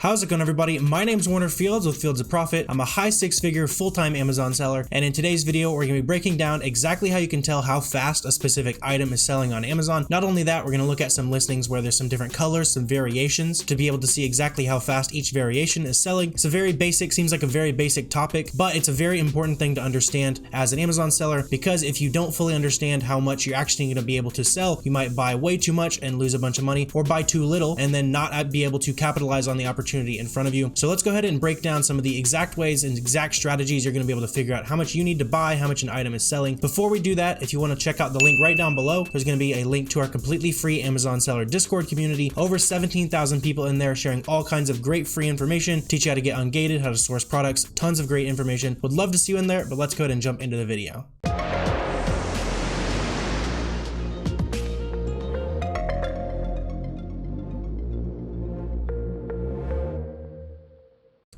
How's it going, everybody? My name's Warner Fields with Fields of Profit. I'm a high six-figure full-time Amazon seller, and in today's video we're going to be breaking down exactly how you can tell how fast a specific item is selling on Amazon. Not only that, we're going to look at some listings where there's some different colors, some variations, to be able to see exactly how fast each variation is selling. It's a very basic, seems like a very basic topic, but it's a very important thing to understand as an Amazon seller, because if you don't fully understand how much you're actually going to be able to sell, you might buy way too much and lose a bunch of money, or buy too little and then not be able to capitalize on the opportunity in front of you. So let's go ahead and break down some of the exact ways and exact strategies you're going to be able to figure out how much you need to buy, how much an item is selling. Before we do that, if you want to check out the link right down below, there's going to be a link to our completely free Amazon seller Discord community. Over 17,000 people in there sharing all kinds of great free information, teach you how to get ungated, how to source products, tons of great information. Would love to see you in there, but let's go ahead and jump into the video.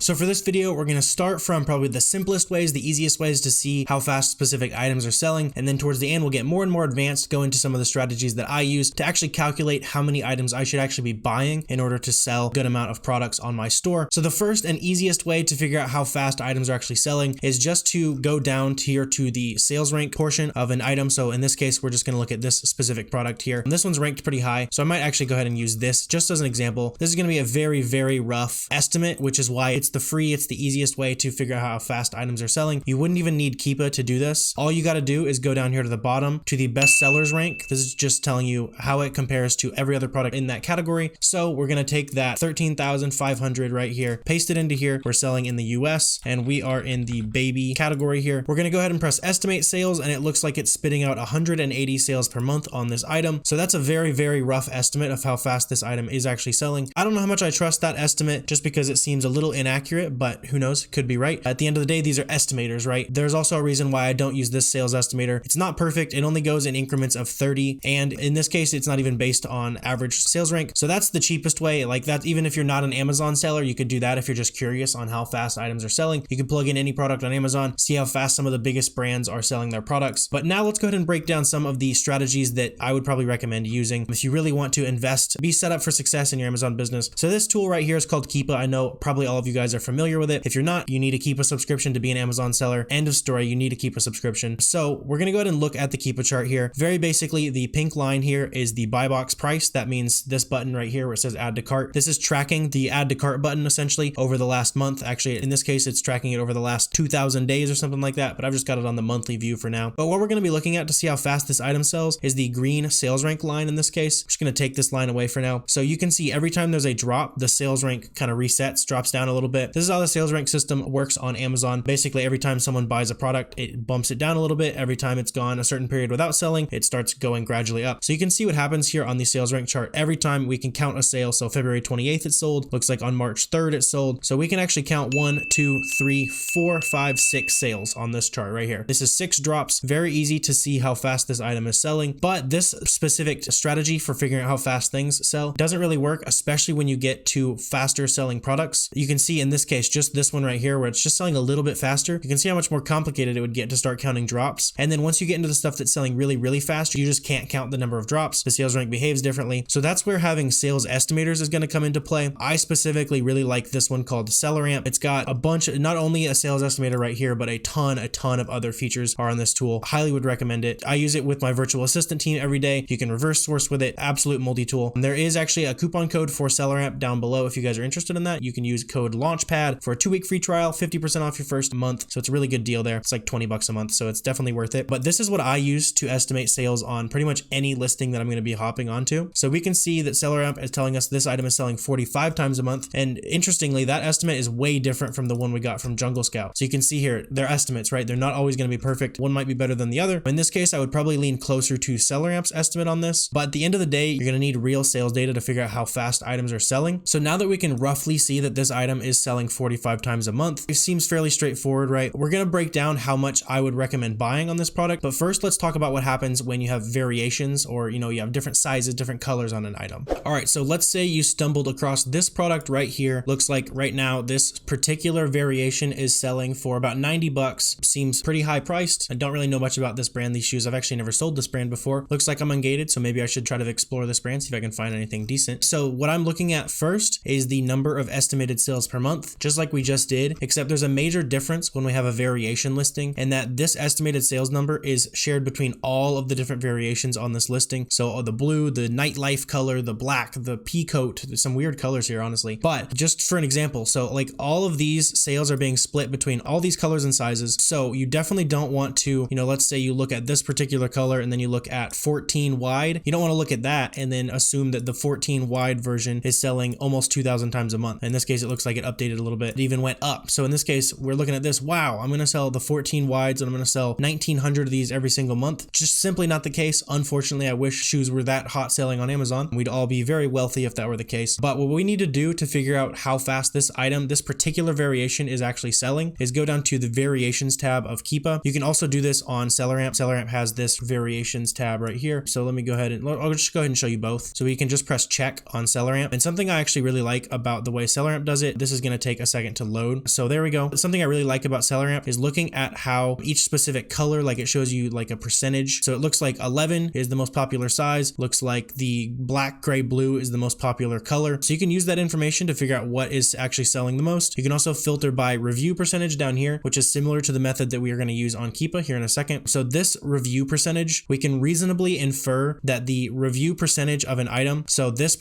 So for this video, we're going to start from probably the simplest ways, the easiest ways to see how fast specific items are selling. And then towards the end, we'll get more and more advanced, go into some of the strategies that I use to actually calculate how many items I should actually be buying in order to sell a good amount of products on my store. So the first and easiest way to figure out how fast items are actually selling is just to go down here to the sales rank portion of an item. So in this case, we're just going to look at this specific product here. And this one's ranked pretty high. So I might actually go ahead and use this just as an example. This is going to be a very, very rough estimate, which is why it's it's the easiest way to figure out how fast items are selling. You wouldn't even need Keepa to do this. All you got to do is go down here to the bottom to the best sellers rank. This is just telling you how it compares to every other product in that category. So we're going to take that 13,500 right here, paste it into here. We're selling in the US and we are in the baby category here. We're going to go ahead and press estimate sales, and it looks like it's spitting out 180 sales per month on this item. So that's a very, very rough estimate of how fast this item is actually selling. I don't know how much I trust that estimate just because it seems a little inaccurate, but who knows, could be right. At the end of the day, these are estimators, right? There's also a reason why I don't use this sales estimator. It's not perfect. It only goes in increments of 30. And in this case, it's not even based on average sales rank. So that's the cheapest way. Like that, even if you're not an Amazon seller, you could do that if you're just curious on how fast items are selling. You can plug in any product on Amazon, see how fast some of the biggest brands are selling their products. But now let's go ahead and break down some of the strategies that I would probably recommend using if you really want to invest, be set up for success in your Amazon business. So this tool right here is called Keepa. I know probably all of you guys are familiar with it. If you're not, you need to keep a subscription to be an Amazon seller. End of story. You need to keep a subscription. So we're going to go ahead and look at the Keepa chart here. Very basically, the pink line here is the buy box price. That means this button right here where it says add to cart. This is tracking the add to cart button essentially over the last month. Actually, in this case, it's tracking it over the last 2,000 days or something like that, but I've just got it on the monthly view for now. But what we're going to be looking at to see how fast this item sells is the green sales rank line in this case. I'm just going to take this line away for now. So you can see every time there's a drop, the sales rank kind of resets, drops down a little bit. This is how the sales rank system works on Amazon. Basically, every time someone buys a product, it bumps it down a little bit. Every time it's gone a certain period without selling, it starts going gradually up. So you can see what happens here on the sales rank chart. Every time we can count a sale. So February 28th it sold. Looks like on March 3rd it sold. So we can actually count 1, 2, 3, 4, 5, 6 sales on this chart right here. This is 6 drops. Very easy to see how fast this item is selling. But this specific strategy for figuring out how fast things sell doesn't really work, especially when you get to faster selling products. You can see in this case, just this one right here where it's just selling a little bit faster. You can see how much more complicated it would get to start counting drops. And then once you get into the stuff that's selling really, really fast, you just can't count the number of drops. The sales rank behaves differently. So that's where having sales estimators is going to come into play. I specifically really like this one called SellerAmp. It's got a bunch of, not only a sales estimator right here, but a ton of other features are on this tool. Highly would recommend it. I use it with my virtual assistant team every day. You can reverse source with it. Absolute multi-tool. And there is actually a coupon code for SellerAmp down below. If you guys are interested in that, you can use code LAUNCHPAD for a 2-week free trial, 50% off your first month. So it's a really good deal there. It's like 20 bucks a month. So it's definitely worth it. But this is what I use to estimate sales on pretty much any listing that I'm going to be hopping onto. So we can see that SellerAmp is telling us this item is selling 45 times a month. And interestingly, that estimate is way different from the one we got from Jungle Scout. So you can see here, their estimates, right? They're not always going to be perfect. One might be better than the other. In this case, I would probably lean closer to SellerAmp's estimate on this. But at the end of the day, you're going to need real sales data to figure out how fast items are selling. So now that we can roughly see that this item is selling selling 45 times a month. It seems fairly straightforward, right? We're going to break down how much I would recommend buying on this product, but first let's talk about what happens when you have variations, or you have different sizes, different colors on an item. All right, so let's say you stumbled across this product right here. Looks like right now this particular variation is selling for about 90 bucks. Seems pretty high priced. I don't really know much about this brand, these shoes. I've actually never sold this brand before. Looks like I'm ungated, so maybe I should try to explore this brand, see if I can find anything decent. So what I'm looking at first is the number of estimated sales per month, just like we just did, except there's a major difference when we have a variation listing, and that this estimated sales number is shared between all of the different variations on this listing. So the blue, the nightlife color, the black, the pea coat, there's some weird colors here, honestly. But just for an example, so like all of these sales are being split between all these colors and sizes. So you definitely don't want to, let's say you look at this particular color and then you look at 14 wide. You don't want to look at that and then assume that the 14 wide version is selling almost 2,000 times a month. In this case, it looks like it updated a little bit. It even went up. So in this case, we're looking at this. Wow, I'm going to sell the 14 wides and I'm going to sell 1,900 of these every single month. Just simply not the case. Unfortunately, I wish shoes were that hot selling on Amazon. We'd all be very wealthy if that were the case. But what we need to do to figure out how fast this item, this particular variation is actually selling, is go down to the variations tab of Keepa. You can also do this on SellerAmp. SellerAmp has this variations tab right here. So let me go ahead and I'll just go ahead and show you both. So we can just press check on SellerAmp. And something I actually really like about the way SellerAmp does it, this is going to take a second to load. So there we go. Something I really like about SellerAmp is looking at how each specific color, like it shows you like a percentage. So it looks like 11 is the most popular size. Looks like the black, gray, blue is the most popular color. So you can use that information to figure out what is actually selling the most. You can also filter by review percentage down here, which is similar to the method that we are going to use on Keepa here in a second. So this review percentage, we can reasonably infer that the review percentage of an item, so this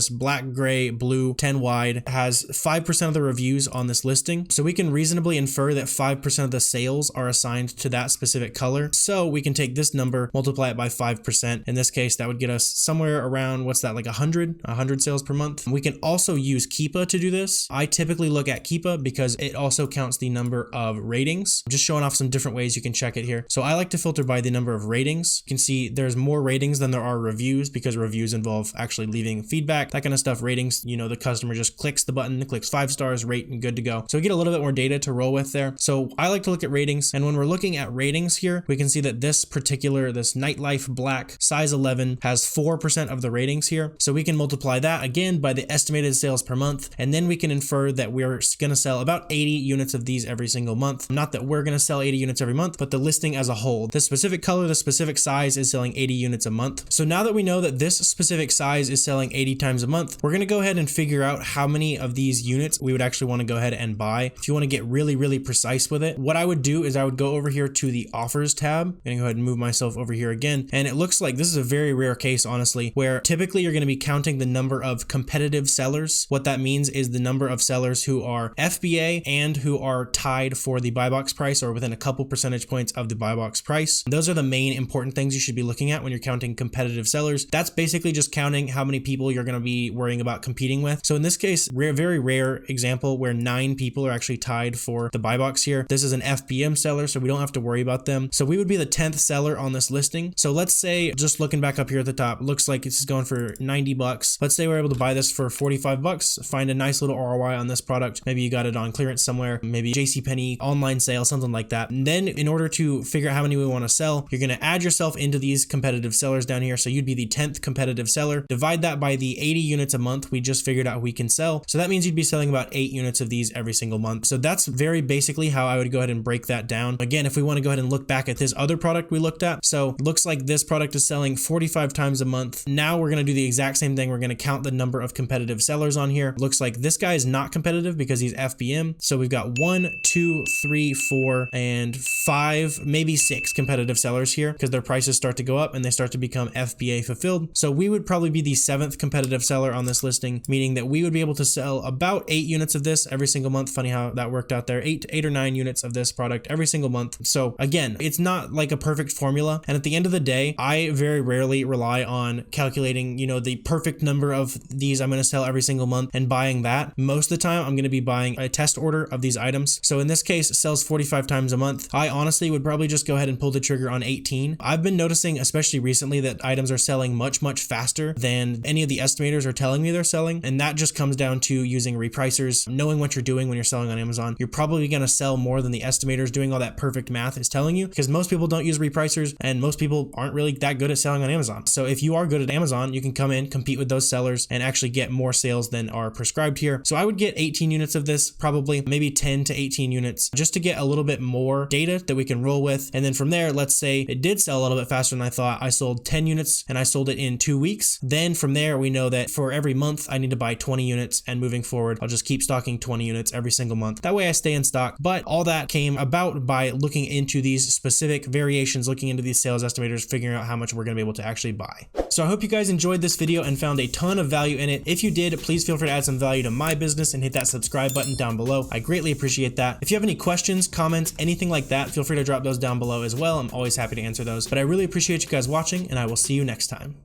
black, gray, blue 10 wide has 5% of the reviews on this listing. So we can reasonably infer that 5% of the sales are assigned to that specific color. So we can take this number, multiply it by 5%. In this case, that would get us somewhere around, what's that, like 100 sales per month. We can also use Keepa to do this. I typically look at Keepa because it also counts the number of ratings. I'm just showing off some different ways you can check it here. So I like to filter by the number of ratings. You can see there's more ratings than there are reviews because reviews involve actually leaving feedback, that kind of stuff. Ratings, the customer just clicks the button, clicks 5 stars, rate, and good to go. So we get a little bit more data to roll with there. So I like to look at ratings. And when we're looking at ratings here, we can see that this nightlife black size 11 has 4% of the ratings here. So we can multiply that again by the estimated sales per month. And then we can infer that we're going to sell about 80 units of these every single month. Not that we're going to sell 80 units every month, but the listing as a whole. The specific color, the specific size is selling 80 units a month. So now that we know that this specific size is selling 80 times a month, we're going to go ahead and figure out how many of these units we would actually want to go ahead and buy. If you want to get really, really precise with it, what I would do is I would go over here to the offers tab. I'm going to go ahead and move myself over here again. And it looks like this is a very rare case, honestly, where typically you're going to be counting the number of competitive sellers. What that means is the number of sellers who are FBA and who are tied for the buy box price or within a couple percentage points of the buy box price. Those are the main important things you should be looking at when you're counting competitive sellers. That's basically just counting how many people you're going to be worrying about competing with. So in this case, very rare example where 9 people are actually tied for the buy box here. This is an FBM seller, so we don't have to worry about them. So we would be the 10th seller on this listing. So let's say, just looking back up here at the top, looks like this is going for 90 bucks. Let's say we're able to buy this for 45 bucks, find a nice little ROI on this product. Maybe you got it on clearance somewhere, maybe JCPenney, online sale, something like that. And then in order to figure out how many we want to sell, you're going to add yourself into these competitive sellers down here. So you'd be the 10th competitive seller. Divide that by the 80 units a month we just figured out we can sell. So that means you'd be selling about 8 units of these every single month. So that's very basically how I would go ahead and break that down. Again, if we want to go ahead and look back at this other product we looked at, so it looks like this product is selling 45 times a month. Now we're going to do the exact same thing. We're going to count the number of competitive sellers on here. Looks like this guy is not competitive because he's FBM. So we've got 1, 2, 3, 4, and 5, maybe 6 competitive sellers here because their prices start to go up and they start to become FBA fulfilled. So we would probably be the 7th competitive seller on this listing, meaning that we would be able to sell about 8 units of this every single month. Funny how that worked out there. 8 or 9 units of this product every single month. So again, it's not like a perfect formula. And at the end of the day, I very rarely rely on calculating, the perfect number of these I'm going to sell every single month and buying that. Most of the time, I'm going to be buying a test order of these items. So in this case, it sells 45 times a month. I honestly would probably just go ahead and pull the trigger on 18. I've been noticing, especially recently, that items are selling much, much faster than any of the estimators are telling me they're selling. And that just comes down to using repricing repricers, knowing what you're doing when you're selling on Amazon, you're probably going to sell more than the estimators doing all that perfect math is telling you, because most people don't use repricers and most people aren't really that good at selling on Amazon. So if you are good at Amazon, you can come in, compete with those sellers, and actually get more sales than are prescribed here. So I would get 18 units of this, probably maybe 10 to 18 units, just to get a little bit more data that we can roll with. And then from there, let's say it did sell a little bit faster than I thought. I sold 10 units and I sold it in 2 weeks. Then from there, we know that for every month, I need to buy 20 units, and moving forward, I'll just keep stocking 20 units every single month. That way I stay in stock. But all that came about by looking into these specific variations, looking into these sales estimators, figuring out how much we're going to be able to actually buy. So I hope you guys enjoyed this video and found a ton of value in it. If you did, please feel free to add some value to my business and hit that subscribe button down below. I greatly appreciate that. If you have any questions, comments, anything like that, feel free to drop those down below as well. I'm always happy to answer those. But I really appreciate you guys watching, and I will see you next time.